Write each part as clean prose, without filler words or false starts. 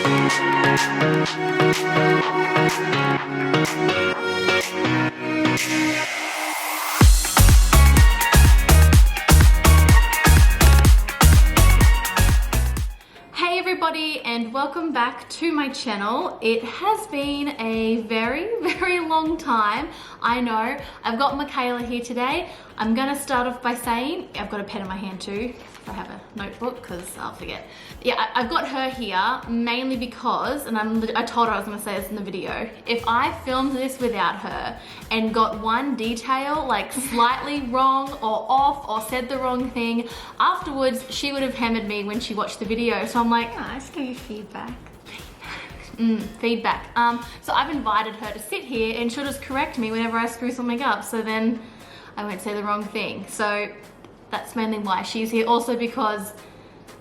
Hey everybody, and welcome back to my channel. It has been a very long time. I know. I've got Michaela here today. I'm gonna start off by saying, I've got a pen in my hand too, if I have a notebook, because I'll forget. Yeah, I've got her here mainly because, and I told her I was gonna say this in the video, if I filmed this without her and got one detail like slightly wrong or off or said the wrong thing, afterwards she would have hammered me when she watched the video. So I'm like, nice, give you feedback. Feedback. So I've invited her to sit here and she'll just correct me whenever I screw something up, so then I won't say the wrong thing. So that's mainly why she's here. Also because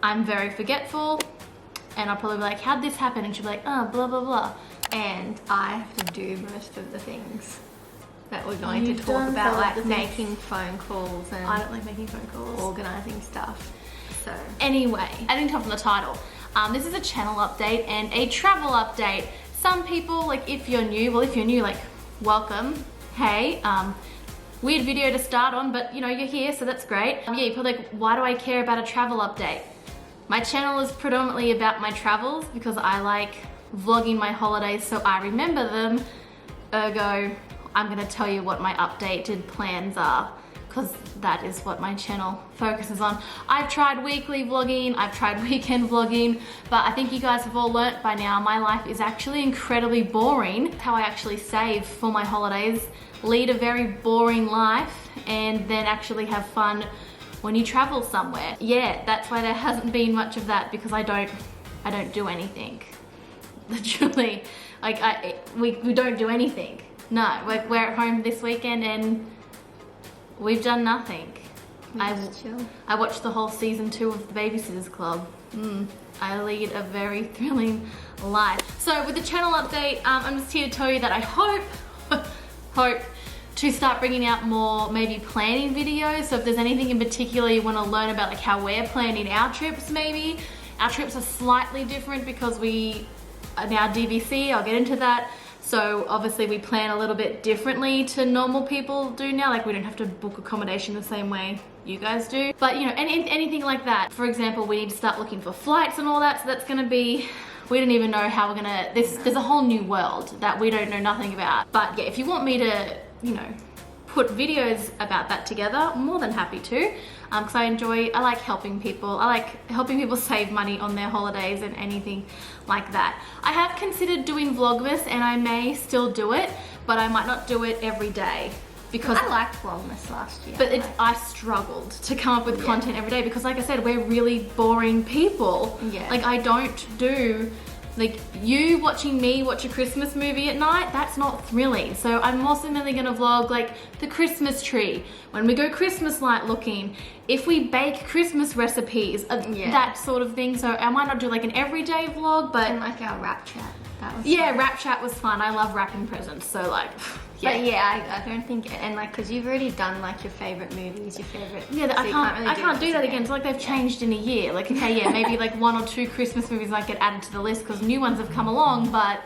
I'm very forgetful and I'll probably be like, how'd this happen? And she'll be like, oh, blah, blah, blah. And I have to do most of the things that we're going You've to talk done about, a lot like of things. making phone calls and I don't like making phone calls. organising stuff. So Anyway, adding top on the title. This is a channel update and a travel update. Some people, like if you're new, like welcome, hey, weird video to start on, but you know, you're here, so that's great. Yeah, you're probably like, why do I care about a travel update? My channel is predominantly about my travels because I like vlogging my holidays so I remember them. Ergo, I'm gonna tell you what my updated plans are, because that is what my channel focuses on. I've tried weekly vlogging, I've tried weekend vlogging, but I think you guys have all learnt by now, my life is actually incredibly boring. How I actually save for my holidays, lead a very boring life, and then actually have fun when you travel somewhere. Yeah, that's why there hasn't been much of that, because I don't do anything. Literally, like we don't do anything. No, we're at home this weekend and we've done nothing. I watched the whole season 2 of the Babysitters Club. I lead a very thrilling life. So with the channel update, I'm just here to tell you that I hope to start bringing out more maybe planning videos. So if there's anything in particular you want to learn about, like how we're planning our trips maybe. Our trips are slightly different because we are now DVC, I'll get into that. So obviously we plan a little bit differently to normal people do now. Like we don't have to book accommodation the same way you guys do. But you know, anything like that. For example, we need to start looking for flights and all that. So that's gonna be, we don't even know how we're gonna, there's a whole new world that we don't know nothing about. But yeah, if you want me to, you know, put videos about that together, I'm more than happy to. Because I like helping people. I like helping people save money on their holidays and anything like that. I have considered doing Vlogmas and I may still do it, but I might not do it every day. Because I liked Vlogmas last year. But I struggled to come up with content every day because like I said, we're really boring people. Yeah. Like I don't do, like you watching me watch a Christmas movie at night, that's not thrilling. So I'm also mainly gonna vlog like the Christmas tree, when we go Christmas light looking, if we bake Christmas recipes, that sort of thing. So I might not do like an everyday vlog, but and like our wrap chat. That was yeah, fun. wrap chat was fun. I love wrapping presents, so like yeah. But yeah, I don't think, and like, cause you've already done like your favorite movies, your favorite. Yeah, so I can't do that again. It's like they've changed in a year. Like, okay, yeah, maybe like 1 or 2 Christmas movies might get added to the list because new ones have come along, but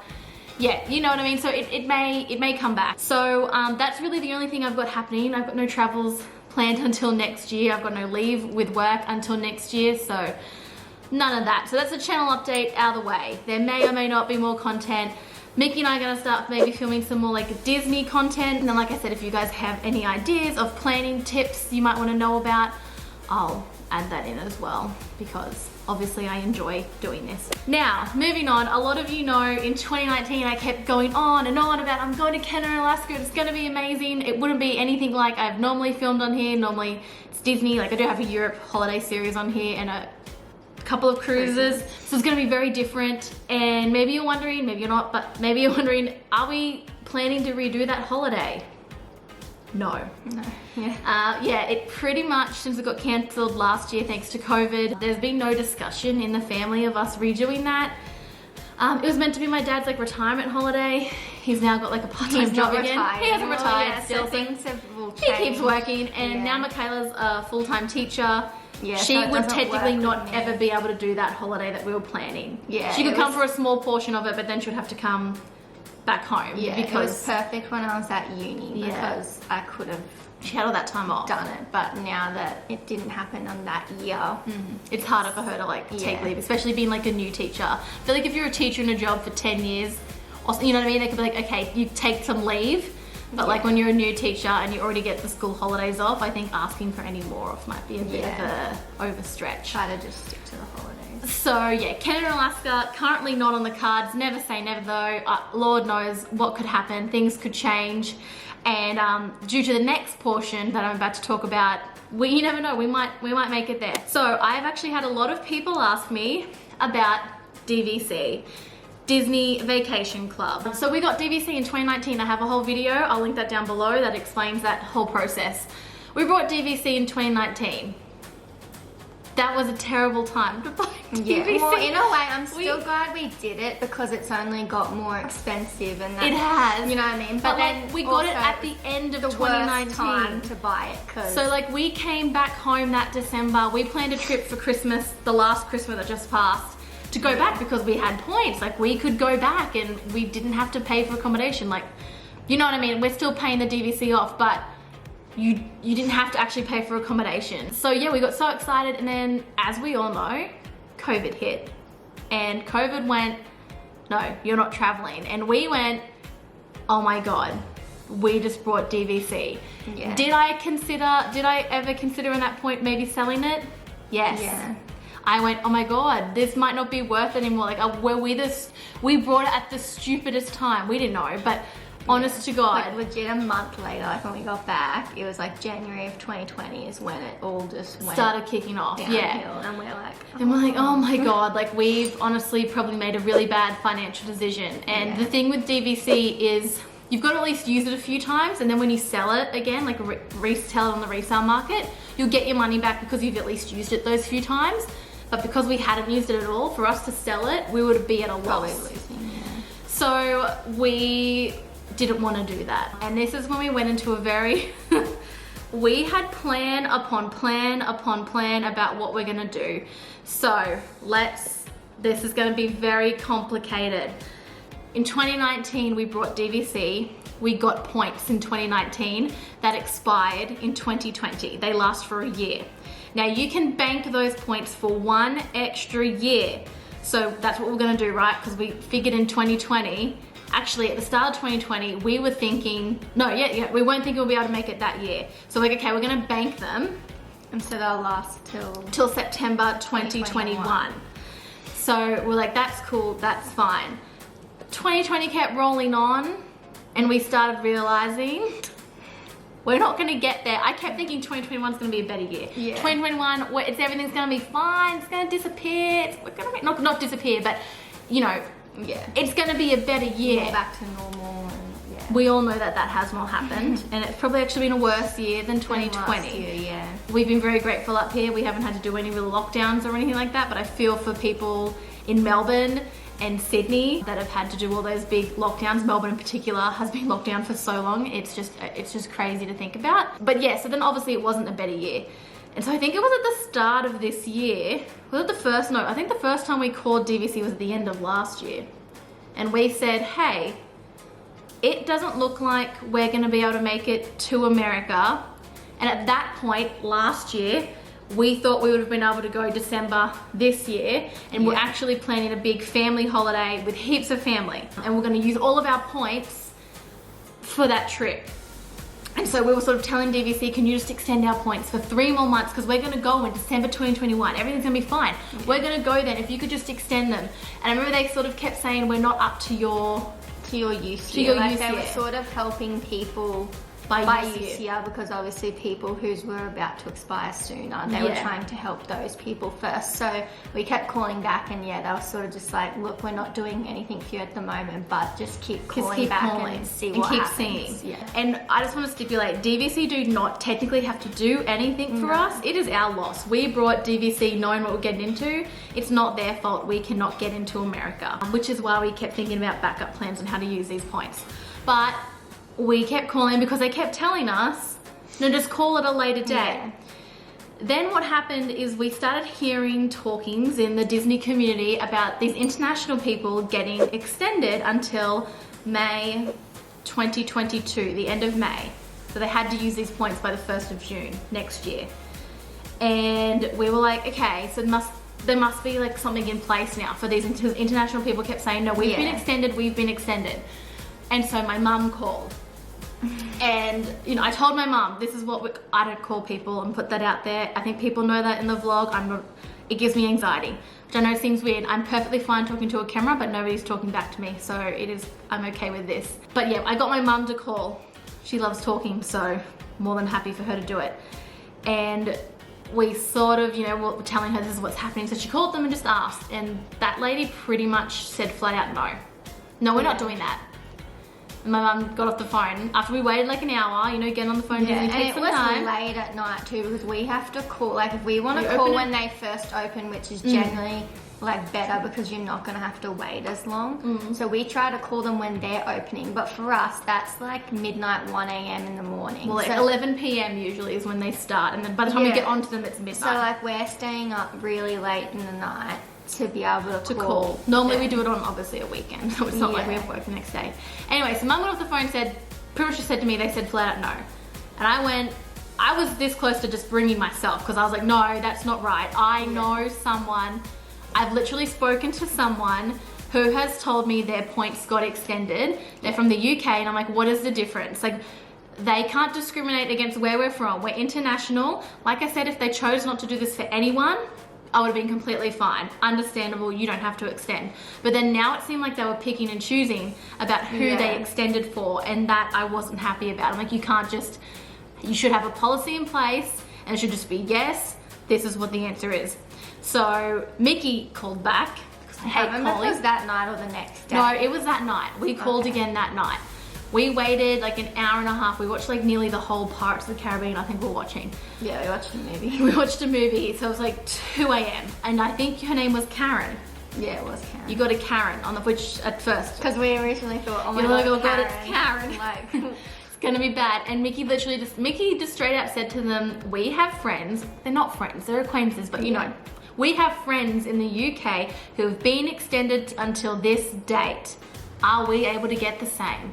yeah, you know what I mean? So it may come back. So that's really the only thing I've got happening. I've got no travels planned until next year. I've got no leave with work until next year, so none of that. So that's a channel update out of the way. There may or may not be more content. Mickey and I are gonna start maybe filming some more like Disney content. And then like I said, if you guys have any ideas of planning tips you might wanna know about, I'll add that in as well, because obviously I enjoy doing this. Now, moving on, a lot of you know in 2019 I kept going on and on about I'm going to Kenner, Alaska, it's gonna be amazing. It wouldn't be anything like I've normally filmed on here. Normally it's Disney, like I do have a Europe holiday series on here and a couple of cruises, so it's going to be very different. And maybe you're wondering, maybe you're not, but maybe you're wondering, are we planning to redo that holiday? No. Yeah, it pretty much, since it got cancelled last year thanks to COVID, there's been no discussion in the family of us redoing that. It was meant to be my dad's like retirement holiday. He's now got like a part-time job again. He hasn't retired still. So things have he keeps working, and now Michaela's a full-time teacher Yeah, she so it would doesn't technically work not with me. ever be able to do that holiday that we were planning. Yeah, she could it come was- for a small portion of it, but then she would have to come back home. Yeah, it was because perfect when I was at uni Yeah. because I could have she had all that time off. done it. But now that it didn't happen on that year, It's harder for her to like take Yeah. leave, especially being like a new teacher. I feel like if you're a teacher in a job for 10 years, or you know what I mean, they could be like, okay, you take some leave. But like Yeah. when you're a new teacher and you already get the school holidays off, I think asking for any more off might be a bit of Yeah. a overstretch. try to just stick to the holidays. So yeah, Canada and Alaska, currently not on the cards. Never say never though. Lord knows what could happen. Things could change. And due to the next portion that I'm about to talk about, you never know, we might make it there. So I've actually had a lot of people ask me about DVC. Disney Vacation Club. So we got DVC in 2019. I have a whole video, I'll link that down below, that explains that whole process. We brought DVC in 2019. That was a terrible time to buy Yeah, DVC. well, in a way, I'm still We- glad we did it because it's only got more expensive and that, It has. you know what I mean? But then like, we got it also at the end of the 2019. worst time to buy it because So like we came back home that December. We planned a trip for Christmas, the last Christmas that just passed, to go back because we had points. Like we could go back and we didn't have to pay for accommodation. Like, you know what I mean? We're still paying the DVC off, but you didn't have to actually pay for accommodation. So yeah, we got so excited, and then as we all know, COVID hit. And COVID went, no, you're not traveling. And we went, oh my God, we just brought DVC. Yeah. Did I ever consider in that point maybe selling it? Yes. Yeah. I went, oh my God, this might not be worth it anymore. Like, we brought it at the stupidest time. We didn't know, but honest to God. like legit a month later, like when we got back, it was like January of 2020 is when it all just went started kicking off. downhill, Yeah. and we're like, And we're like, oh my God, like we've honestly probably made a really bad financial decision. And Yeah. the thing with DVC is you've got to at least use it a few times, and then when you sell it again, like resell it on the resale market, you'll get your money back because you've at least used it those few times. But because we hadn't used it at all, for us to sell it, we would be at a probably loss. losing. Yeah. So we didn't want to do that. And this is when we went into a very, we had plan upon plan upon plan about what we're gonna do. So this is gonna be very complicated. In 2019, we brought DVC. We got points in 2019 that expired in 2020. They last for a year. Now you can bank those points for 1 extra year. So that's what we're gonna do, right? Because we figured in 2020, actually at the start of 2020, we were thinking, we weren't thinking we'll be able to make it that year. So we're like, okay, we're gonna bank them And so they'll last till September 2021. So we're like, that's cool, that's fine. 2020 kept rolling on, and we started realizing we're not gonna get there. I kept thinking 2021 is gonna be a better year. Yeah. 2021, everything's gonna be fine. It's gonna disappear. We're gonna not disappear, but you know, yeah, it's gonna be a better year. more back to normal. And yeah, We all know that has not happened, and it's probably actually been a worse year than 2020. Last year, yeah. We've been very grateful up here. We haven't had to do any real lockdowns or anything like that, but I feel for people in Melbourne and Sydney that have had to do all those big lockdowns. Melbourne in particular has been locked down for so long. It's just crazy to think about. But yeah, so then obviously it wasn't a better year. And so I think it was at the start of this year. Was it the first? No, I think the first time we called DVC was at the end of last year. And we said, hey, it doesn't look like we're gonna be able to make it to America. And at that point last year, we thought we would have been able to go December this year, and we're Yeah. actually planning a big family holiday with heaps of family. And we're gonna use all of our points for that trip. And so we were sort of telling DVC, can you just extend our points for 3 more months? Because we're gonna go in December 2021. Everything's gonna be fine. We're gonna go then, if you could just extend them. And I remember they sort of kept saying, we're not up to your use To year. your Like use they were year. sort of helping people By use use year. year because obviously people whose were about to expire sooner, they were Yeah. trying to help those people first. So we kept calling back, and yeah, they were sort of just like, look, we're not doing anything for you at the moment, but just keep calling back and see what keep happens. seeing. Yeah. And I just want to stipulate, DVC do not technically have to do anything for No. us. It is our loss. We brought DVC knowing what we're getting into. It's not their fault we cannot get into America, which is why we kept thinking about backup plans and how to use these points. But we kept calling because they kept telling us, no, just call it a later date. Yeah. Then what happened is we started hearing talkings in the Disney community about these international people getting extended until May 2022, the end of May. So they had to use these points by the 1st of June next year. And we were like, okay, so there must be like something in place now for these international people. Kept saying, no, we've been extended. And so my mum called. And, you know, I told my mum, this is what I don't call people and put that out there. I think people know that in the vlog. It gives me anxiety, which I know seems weird. I'm perfectly fine talking to a camera, but nobody's talking back to me. So I'm okay with this. But yeah, I got my mum to call. She loves talking, so more than happy for her to do it. And we sort of, you know, were telling her this is what's happening. So she called them and just asked. And that lady pretty much said flat out, no. No, we're not doing that. And my mum got off the phone after we waited like an hour, you know, getting on the phone. Yeah, and it was late at night too, because we have to call, like if we want to call when they first open, which is generally like better because you're not going to have to wait as long. So we try to call them when they're opening, but for us that's like midnight, 1 a.m. in the morning. Well, like 11 p.m. usually is when they start, and then by the time we get onto them it's midnight. So like we're staying up really late in the night to be able to call. Normally we do it on obviously a weekend, so it's not like we have work the next day. Anyway, so mum got off the phone and said, pretty much just said to me, they said flat out no. And I was this close to just bringing myself, because I was like, no, that's not right. I know someone, I've literally spoken to someone who has told me their points got extended. They're from the UK, and I'm like, what is the difference? Like, they can't discriminate against where we're from. We're international. Like I said, if they chose not to do this for anyone, I would have been completely fine. Understandable, you don't have to extend. But then now it seemed like they were picking and choosing about who they extended for, and that I wasn't happy about. I'm like, you should have a policy in place, and it should just be yes, this is what the answer is. So Mickey called back, because I hate calling. It was that night or the next day? No, it was that night. We called again that night. We waited like an hour and a half. We watched like nearly the whole Pirates of the Caribbean, I think we're watching. Yeah, we watched a movie. We watched a movie, so it was like 2 a.m. And I think her name was Karen. Yeah, it was Karen. You got a Karen on which at first. Because we originally thought, oh my God, it's Karen. Like, it's gonna be bad. And Mickey just straight up said to them, we have friends. They're not friends, they're acquaintances, but you know. We have friends in the UK who have been extended until this date. Are we able to get the same?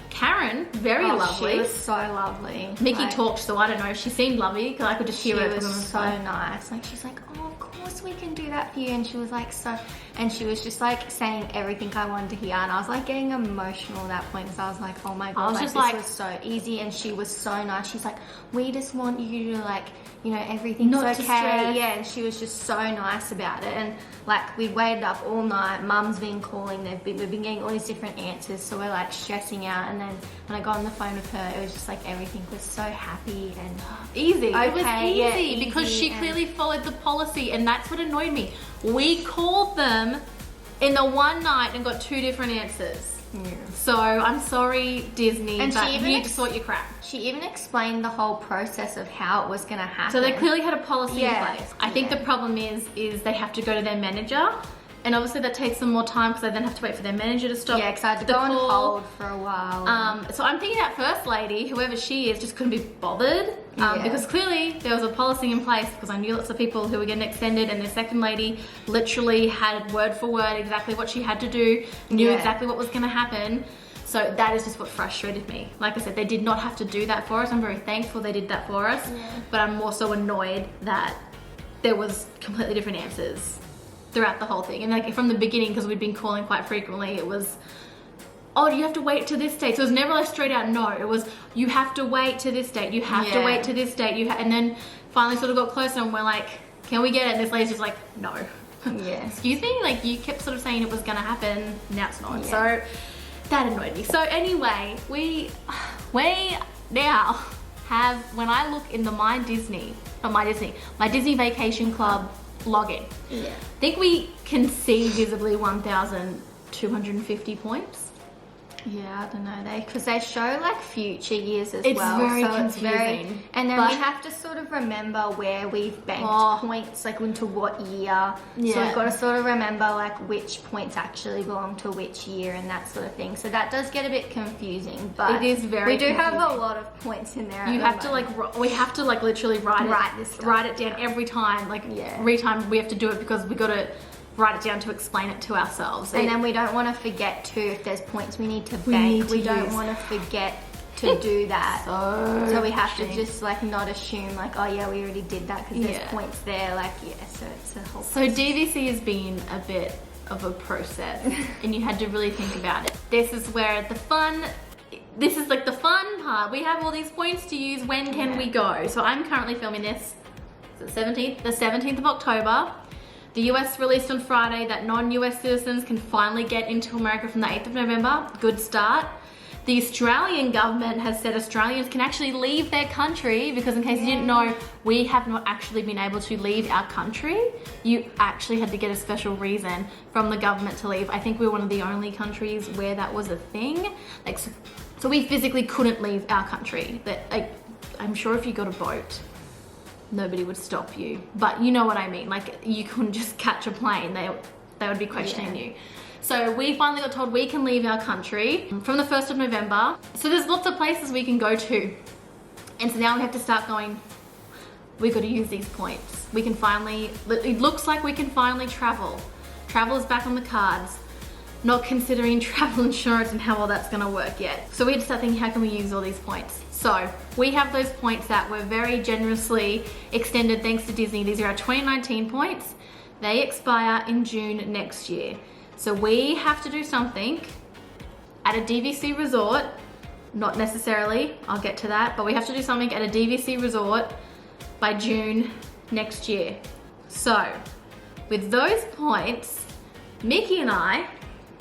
Karen, very lovely. She was so lovely. Mickey talked, so I don't know. She seemed lovely because I could just hear her. She was so nice. Like, she's like, oh, of course we can do that for you. And she was like, and she was just like saying everything I wanted to hear. And I was like getting emotional at that point because I was like, oh my God, this was so easy. And she was so nice. She's like, we just want you to like, you know, everything's okay. Yeah, and she was just so nice about it. And like, we waited up all night. Mum's been calling. We've been getting all these different answers. So we're like stressing out. And then when I got on the phone with her, it was just like everything was so happy and easy. It was easy because she clearly followed the policy, and that's what annoyed me. We called them in the one night and got 2 different answers. Yeah. So I'm sorry, Disney, and but you need to sort your crap. She even explained the whole process of how it was going to happen. So they clearly had a policy in place. I think the problem is they have to go to their manager, and obviously that takes them more time because they then have to wait for their manager to stop. Yeah, because I had to go on hold for a while. So I'm thinking that first lady, whoever she is, just couldn't be bothered because clearly there was a policy in place, because I knew lots of people who were getting extended, and the second lady literally had word for word exactly what she had to do, knew exactly what was going to happen. So that is just what frustrated me. Like I said, they did not have to do that for us. I'm very thankful they did that for us, but I'm also annoyed that there was completely different answers throughout the whole thing. And like from the beginning, because we'd been calling quite frequently, it was, oh, you have to wait to this date. So it was never like straight out no. It was, you have to wait to this date. You have to wait to this date. And then finally sort of got closer and we're like, can we get it? And this lady's just like, no. Yeah. Excuse me? Like, you kept sort of saying it was gonna happen, now it's not. So that annoyed me. So anyway, we now have, when I look in the My Disney Vacation Club login, I think we can see visibly 1,250 points. Yeah, I don't know, because they show like future years as It's well. very so confusing. And then But- we have to sort of remember where we've banked points, like into what year. So Yeah. we've got to sort of remember like which points actually belong to which year and that sort of thing. So that does get a bit confusing, but It is very we do have a confusing. lot of points in there. You have to like, we have to like literally Write this stuff write it down every time. Like Yeah. every time we have to do it because we got to write it down to explain it to ourselves. And then we don't want to forget too, if there's points we need to We bank, need to we don't use. want to forget to do that. So we have to just like not assume like, oh yeah, we already did that because there's Yeah. points there. Like, yeah, so it's a whole So DVC has been a bit of a process and you had to really think about it. This is where this is like the fun part. We have all these points to use. When can we go? So I'm currently filming this the 17th of October. The US released on Friday that non-US citizens can finally get into America from the 8th of November. Good start. The Australian government has said Australians can actually leave their country because, in case you didn't know, we have not actually been able to leave our country. You actually had to get a special reason from the government to leave. I think we're one of the only countries where that was a thing. Like, so we physically couldn't leave our country. That, like, I'm sure if you got a boat, nobody would stop you. But you know what I mean. Like, you couldn't just catch a plane. They would be questioning you. So we finally got told we can leave our country from the 1st of November. So there's lots of places we can go to. And so now we have to start going, we got to use these points. We can finally, it looks like we can finally travel. Travel is back on the cards. Not considering travel insurance and how all that's gonna work yet. So we had to start thinking, how can we use all these points? So we have those points that were very generously extended thanks to Disney. These are our 2019 points. They expire in June next year. So we have to do something at a DVC resort, not necessarily, I'll get to that, but we have to do something at a DVC resort by June next year. So with those points, Mickey and I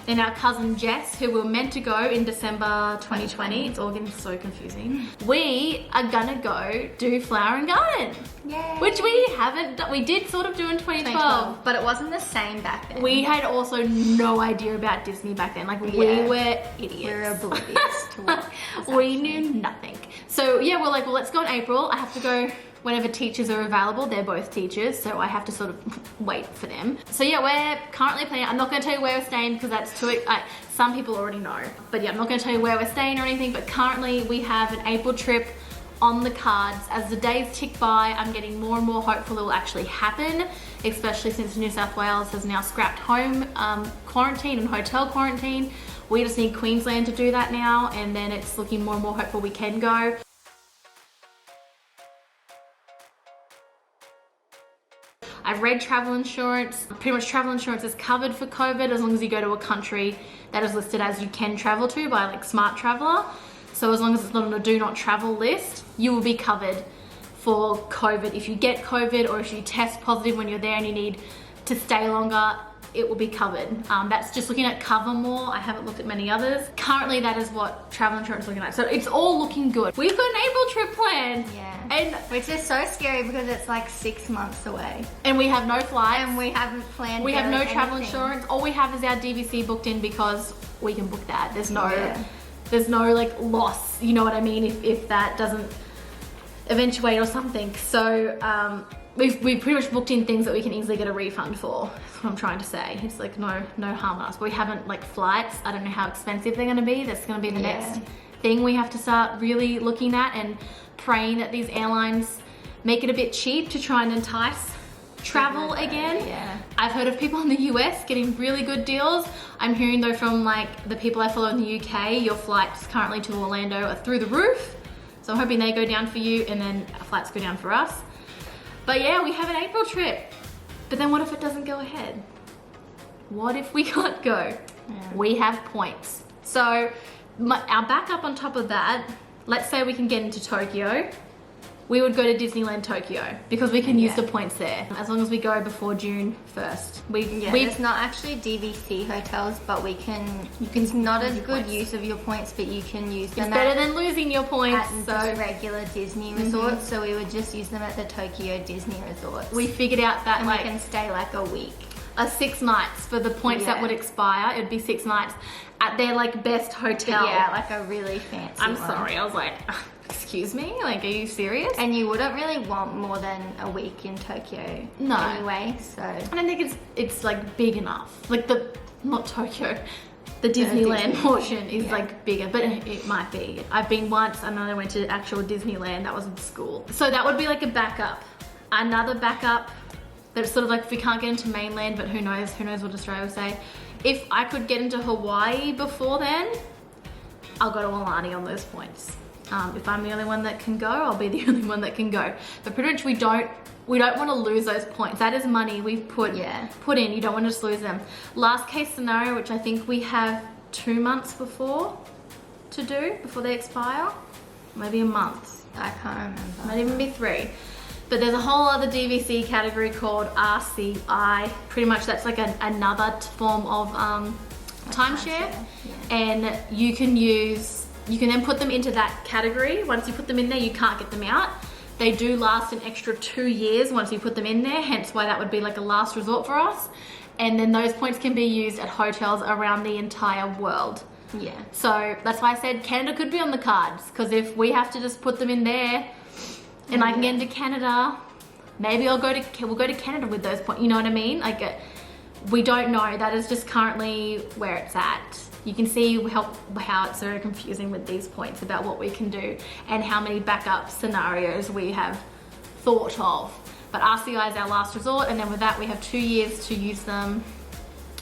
and our cousin Jess, who were meant to go in December 2020, it's all getting so confusing, we are gonna go do Flower and Garden. Yay. Which we haven't done. We did sort of do in 2012. But it wasn't the same back then. We had also no idea about Disney back then. Like, we were idiots. We were oblivious to what was we knew nothing. So yeah, we're like, well, let's go in April. I have to go whenever teachers are available. They're both teachers, so I have to sort of wait for them. So yeah, we're currently planning. I'm not going to tell you where we're staying because that's too. Some people already know. But yeah, I'm not going to tell you where we're staying or anything. But currently, we have an April trip on the cards. As the days tick by, I'm getting more and more hopeful it will actually happen, especially since New South Wales has now scrapped home quarantine and hotel quarantine. We just need Queensland to do that now, and then it's looking more and more hopeful we can go. I've read travel insurance. Pretty much travel insurance is covered for COVID as long as you go to a country that is listed as you can travel to by like Smart Traveller. So as long as it's not on a do not travel list, you will be covered for COVID. If you get COVID or if you test positive when you're there and you need to stay longer, it will be covered. That's just looking at Covermore. I haven't looked at many others. Currently, that is what travel insurance is looking at. So it's all looking good. We've got an April trip planned. Yeah. And which is so scary because it's like 6 months away. And we have no flights. And we haven't planned. We have no barely travel anything. insurance. All we have is our DVC booked in because we can book that. There's no like loss. You know what I mean? If that doesn't eventuate or something. So we've pretty much booked in things that we can easily get a refund for. That's what I'm trying to say. It's like no harm on us. But we haven't like flights. I don't know how expensive they're going to be. That's going to be the next thing we have to start really looking at and praying that these airlines make it a bit cheap to try and entice travel again. Yeah. I've heard of people in the US getting really good deals. I'm hearing though from like the people I follow in the UK, your flights currently to Orlando are through the roof. So I'm hoping they go down for you and then flights go down for us. But yeah, we have an April trip. But then what if it doesn't go ahead? What if we can't go? Yeah. We have points. So our backup on top of that, let's say we can get into Tokyo. We would go to Disneyland Tokyo because we can use the points there as long as we go before June 1st. It's not actually DVC hotels, but it's not as good use of your points, but you can use them. It's better than losing your points. At just regular Disney resorts, so we would just use them at the Tokyo Disney Resorts. We figured out that and we can stay like a week. a 6 nights for the points that would expire. It would be 6 nights at their like best hotel. Yeah, like a really fancy I'm one. sorry, I was like, excuse me? Like, are you serious? And you wouldn't really want more than a week in Tokyo anyway, so. I don't think it's like big enough. Like not Tokyo, the Disneyland portion is like bigger, but it might be. I've been once and then I went to actual Disneyland, that was in school. So that would be like a backup. Another backup that's sort of like if we can't get into mainland, but who knows what Australia will say. If I could get into Hawaii before then, I'll go to Aulani on those points. If I'm the only one that can go, I'll be the only one that can go. But pretty much we don't want to lose those points. That is money we've put in. You don't want to just lose them. Last case scenario, which I think we have 2 months before they expire. Maybe a month. I can't remember. Might even be 3. But there's a whole other DVC category called RCI. Pretty much that's like another form of timeshare. And you can then put them into that category. Once you put them in there, you can't get them out. They do last an extra 2 years once you put them in there, hence why that would be like a last resort for us. And then those points can be used at hotels around the entire world. Yeah. So that's why I said Canada could be on the cards, because if we have to just put them in there and I can get into Canada, maybe we'll go to Canada with those points, you know what I mean? Like, we don't know. That is just currently where it's at. You can see how it's very confusing with these points about what we can do and how many backup scenarios we have thought of. But RCI is our last resort, and then with that we have 2 years to use them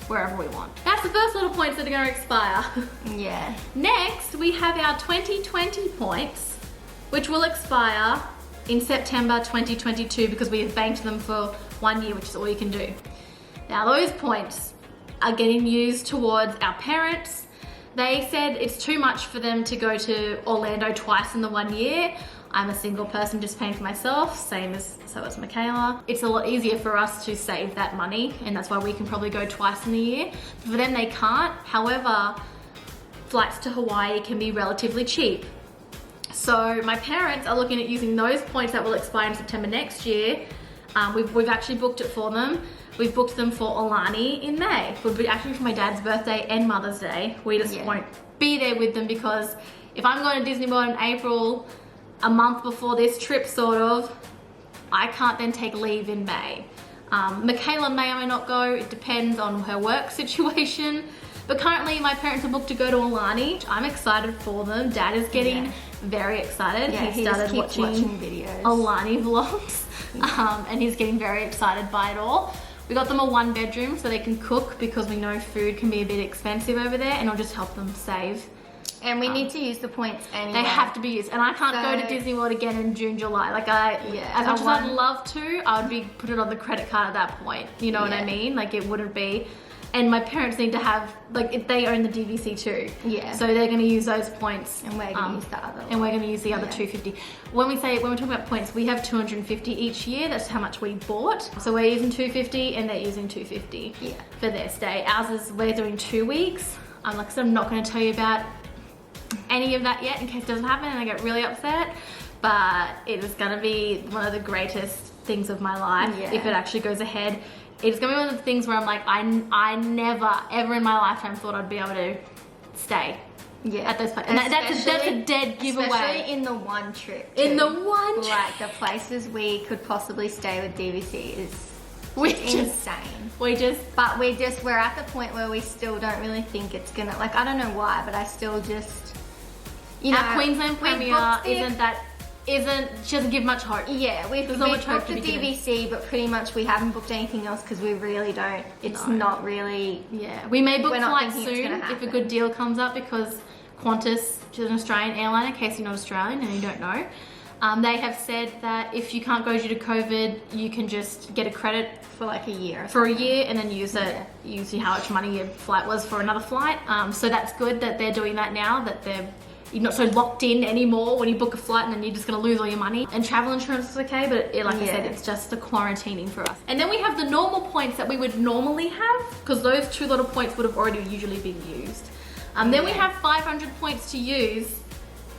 wherever we want. That's the first little points that are going to expire. Yeah. Next, we have our 2020 points, which will expire in September 2022 because we have banked them for 1 year, which is all you can do. Now those points are getting used towards our parents. They said it's too much for them to go to Orlando twice in the 1 year. I'm a single person just paying for myself, so is Michaela. It's a lot easier for us to save that money, and that's why we can probably go twice in the year. For them, they can't. However, flights to Hawaii can be relatively cheap. So my parents are looking at using those points that will expire in September next year. We've actually booked it for them. We've booked them for Aulani in May. It would be actually for my dad's birthday and Mother's Day. We just won't be there with them because if I'm going to Disney World in April, a month before this trip sort of, I can't then take leave in May. Michaela may or may not go. It depends on her work situation. But currently my parents are booked to go to Aulani. I'm excited for them. Dad is getting very excited. Yeah, he started watching videos. Aulani vlogs and he's getting very excited by it all. We got them a 1-bedroom so they can cook because we know food can be a bit expensive over there, and it'll just help them save. And we need to use the points anyway. They have to be used, and I can't go to Disney World again in June, July. Like as much as I'd love to, I would be put it on the credit card at that point. You know what I mean? Like it wouldn't be. And my parents need to have, like, if they own the DVC too. Yeah. So they're going to use those points. And we're going to use the other one. And we're going to use the other 250. When we're talking about points, we have 250 each year. That's how much we bought. So we're using 250 and they're using 250 for their stay. Ours is, we're doing 2 weeks. Like I said, I'm not going to tell you about any of that yet in case it doesn't happen and I get really upset. But it is going to be one of the greatest things of my life if it actually goes ahead. It's gonna be one of the things where I'm like, I never ever in my lifetime thought I'd be able to stay at those places. And that's a dead giveaway. Especially in the one trip. Too. In the one trip. Like the places we could possibly stay with DVC is insane. But we're at the point where we still don't really think it's gonna, like, I don't know why, but I still just, you know. Our Queensland premiere she doesn't give much hope. Yeah, we've booked the DVC, but pretty much we haven't booked anything else because we really don't. It's not really. Yeah, we may book flights soon if a good deal comes up because Qantas, which is an Australian airline, in case you're not Australian and you don't know, they have said that if you can't go due to COVID, you can just get a credit for like a year. For a year, and then use how much money your flight was for another flight. So that's good that they're doing that now. That you're not so locked in anymore when you book a flight and then you're just going to lose all your money. And travel insurance is okay, but like I said, it's just the quarantining for us. And then we have the normal points that we would normally have, because those 2 little points would have already usually been used. Then we have 500 points to use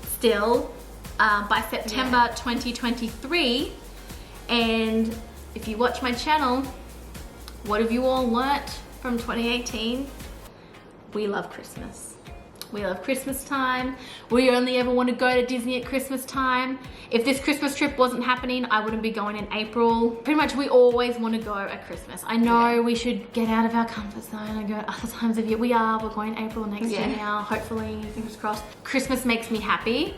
still by September 2023. And if you watch my channel, what have you all learnt from 2018? We love Christmas. We love Christmas time. We only ever want to go to Disney at Christmas time. If this Christmas trip wasn't happening, I wouldn't be going in April. Pretty much we always want to go at Christmas. I know we should get out of our comfort zone and go other times of year. We're going April next year now, hopefully, fingers crossed. Christmas makes me happy.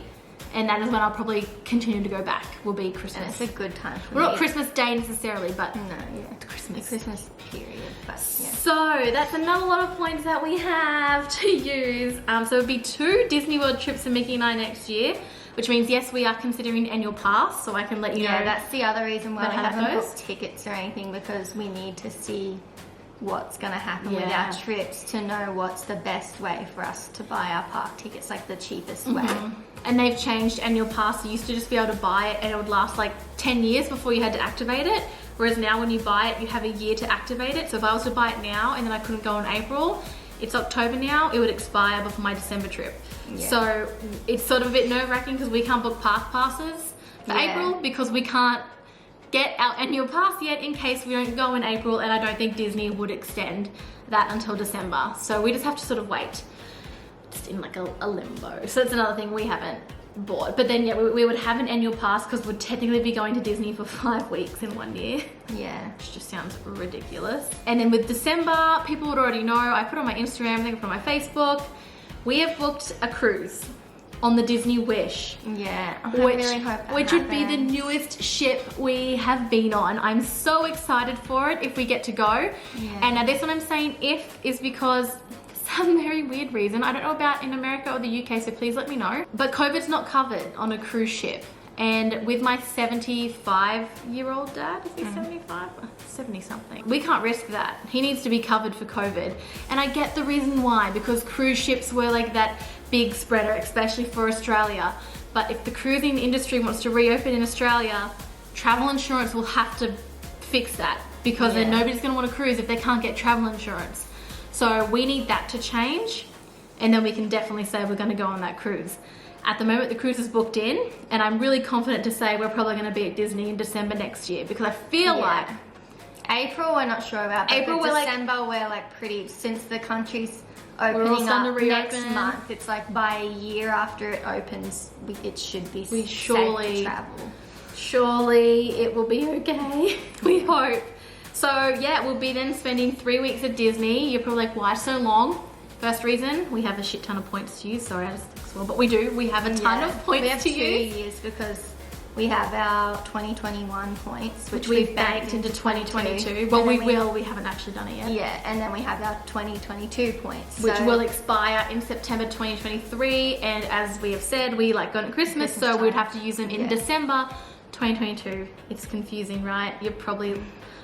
And that is when I'll probably continue to go back, will be Christmas. And it's a good time for me. Not Christmas Day necessarily, but Christmas. The Christmas period, but yeah. So that's another lot of points that we have to use. So it'll be 2 Disney World trips for Mickey and I next year, which means yes, we are considering annual pass, so I can let you know. Yeah, that's the other reason why we haven't booked tickets or anything, because we need to see what's going to happen with our trips to know what's the best way for us to buy our park tickets, like the cheapest way. And they've changed annual pass. You used to just be able to buy it and it would last like 10 years before you had to activate it. Whereas now when you buy it, you have a year to activate it. So if I was to buy it now and then I couldn't go in April, it's October now, it would expire before my December trip. Yeah. So it's sort of a bit nerve-wracking because we can't book park passes for April because we can't get our annual pass yet in case we don't go in April, and I don't think Disney would extend that until December. So we just have to sort of wait. Just in like a limbo. So that's another thing we haven't bought. But then we would have an annual pass because we'd technically be going to Disney for 5 weeks in 1 year. Yeah. Which just sounds ridiculous. And then with December, people would already know, I put on my Instagram, I think I put on my Facebook, we have booked a cruise on the Disney Wish. Yeah, I really hope that which would be the newest ship we have been on. I'm so excited for it if we get to go. Yeah. And now this one I'm saying if is because some very weird reason. I don't know about in America or the UK, so please let me know. But COVID's not covered on a cruise ship. And with my 75-year-old dad, is he 75? 70 something. We can't risk that. He needs to be covered for COVID. And I get the reason why, because cruise ships were like that big spreader, especially for Australia. But if the cruising industry wants to reopen in Australia, travel insurance will have to fix that, because then nobody's gonna want to cruise if they can't get travel insurance. So we need that to change, and then we can definitely say we're going to go on that cruise. At the moment, the cruise is booked in, and I'm really confident to say we're probably going to be at Disney in December next year, because I feel like April we're not sure about, but April, December we're like pretty, since the country's opening up next month, it's like by a year after it opens, it should be safe to travel. Surely it will be okay. We hope. So yeah, we'll be then spending 3 weeks at Disney. You're probably like, why so long? First reason, we have a shit ton of points to use. Sorry, I just swore, but we do. We have a ton of points to use. We have 2 years because we have our 2021 points, which we've banked into 2022. Well, we haven't actually done it yet. Yeah, and then we have our 2022 points. Which will expire in September 2023. And as we have said, we like going to Christmas, so we'd have to use them in December 2022. It's confusing, right? You've probably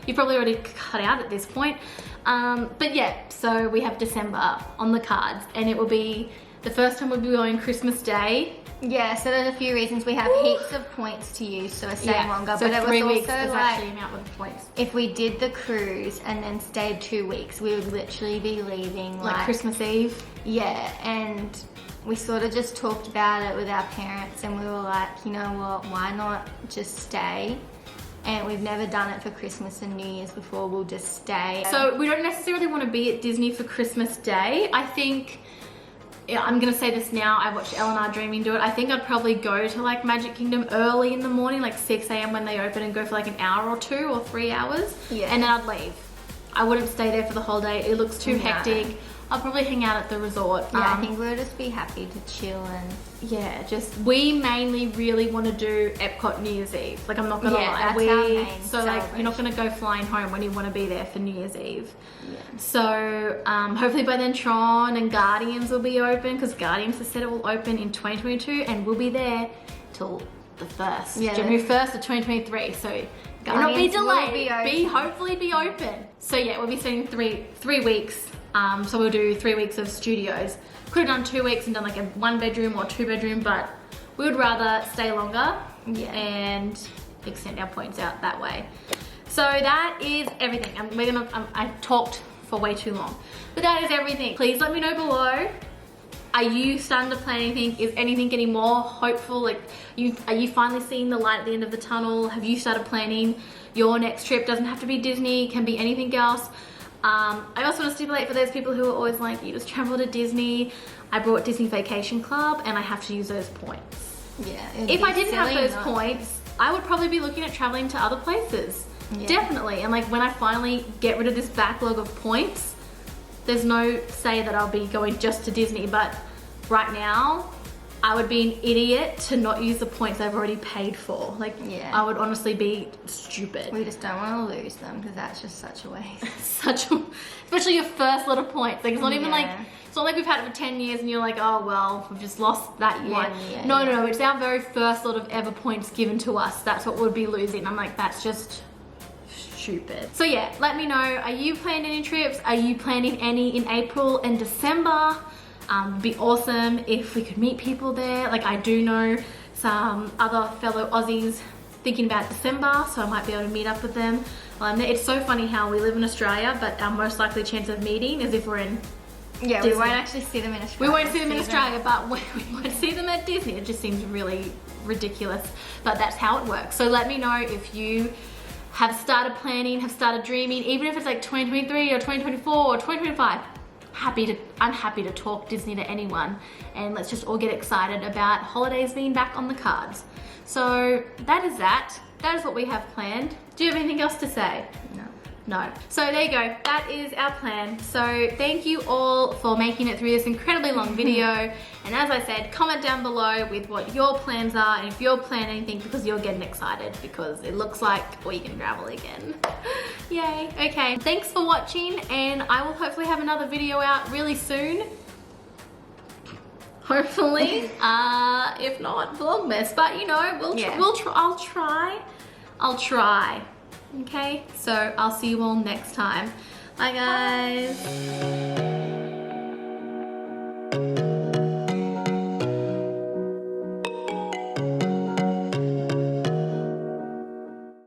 already cut out at this point. But yeah, so we have December on the cards, and it will be, the first time we'll be going Christmas Day. Yeah, so there's a few reasons. We have heaps of points to use, so we're staying longer. So but 3 weeks is actually the amount of points. If we did the cruise and then stayed 2 weeks, we would literally be leaving like Christmas Eve. Yeah, and we sort of just talked about it with our parents, and we were like, you know what, why not just stay? And we've never done it for Christmas and New Year's before, we'll just stay. So we don't necessarily want to be at Disney for Christmas Day. I think, I'm gonna say this now, I watched Eleanor Dreaming do it. I think I'd probably go to like Magic Kingdom early in the morning, like 6 a.m. when they open, and go for like an hour or 2 or 3 hours. Yeah. And then I'd leave. I wouldn't stay there for the whole day. It looks too hectic. I'll probably hang out at the resort. Yeah, I think we'll just be happy to chill and... Yeah, we mainly really want to do Epcot New Year's Eve. Like, I'm not gonna lie. That's our main so like, you're not gonna go flying home when you want to be there for New Year's Eve. Yeah. So hopefully by then Tron and Guardians will be open, because Guardians has said it will open in 2022, and we'll be there till the 1st, January 1st of 2023. So will not be delayed. Hopefully be open. So yeah, we'll be spending three weeks. So we'll do 3 weeks of studios. Could have done 2 weeks and done like a 1-bedroom or 2-bedroom, but we would rather stay longer and extend our points out that way. So that is everything. I talked for way too long, but that is everything. Please let me know below Are you starting to plan anything? Is anything getting more hopeful? Like, are you finally seeing the light at the end of the tunnel? Have you started planning your next trip? Doesn't have to be Disney, can be anything else. I also want to stipulate for those people who are always like, you just travel to Disney. I brought Disney Vacation Club and I have to use those points. Yeah. If I didn't have those points, I would probably be looking at traveling to other places. Yeah. Definitely. And like when I finally get rid of this backlog of points, there's no say that I'll be going just to Disney, but right now I would be an idiot to not use the points I've already paid for. Like, yeah. I would honestly be stupid. We just don't want to lose them because that's just such a waste. Especially your first lot of points. Like, it's not even like, it's not like we've had it for 10 years and you're like, oh, well, we've just lost that year. 1 year. No, it's our very first lot of ever points given to us. That's what we'd be losing. I'm like, that's just stupid. So yeah, let me know, are you planning any trips? Are you planning any in April and December? It'd be awesome if we could meet people there. Like, I do know some other fellow Aussies thinking about December, so I might be able to meet up with them. It's so funny how we live in Australia, but our most likely chance of meeting is if we're in Disney. We won't actually see them in Australia. We won't see them in Australia, but we might see them at Disney. It just seems really ridiculous, but that's how it works. So let me know if you have started planning, have started dreaming, even if it's like 2023 or 2024 or 2025. I'm happy to talk Disney to anyone, and let's just all get excited about holidays being back on the cards. So that is that. That is what we have planned. Do you have anything else to say? No. So there you go. That is our plan. So thank you all for making it through this incredibly long video. And as I said, comment down below with what your plans are and if you're planning anything, because you're getting excited because it looks like we can travel again. Yay. Okay. Thanks for watching, and I will hopefully have another video out really soon. Hopefully. If not, Vlogmas. But you know, I'll try. Okay, so I'll see you all next time. Bye guys.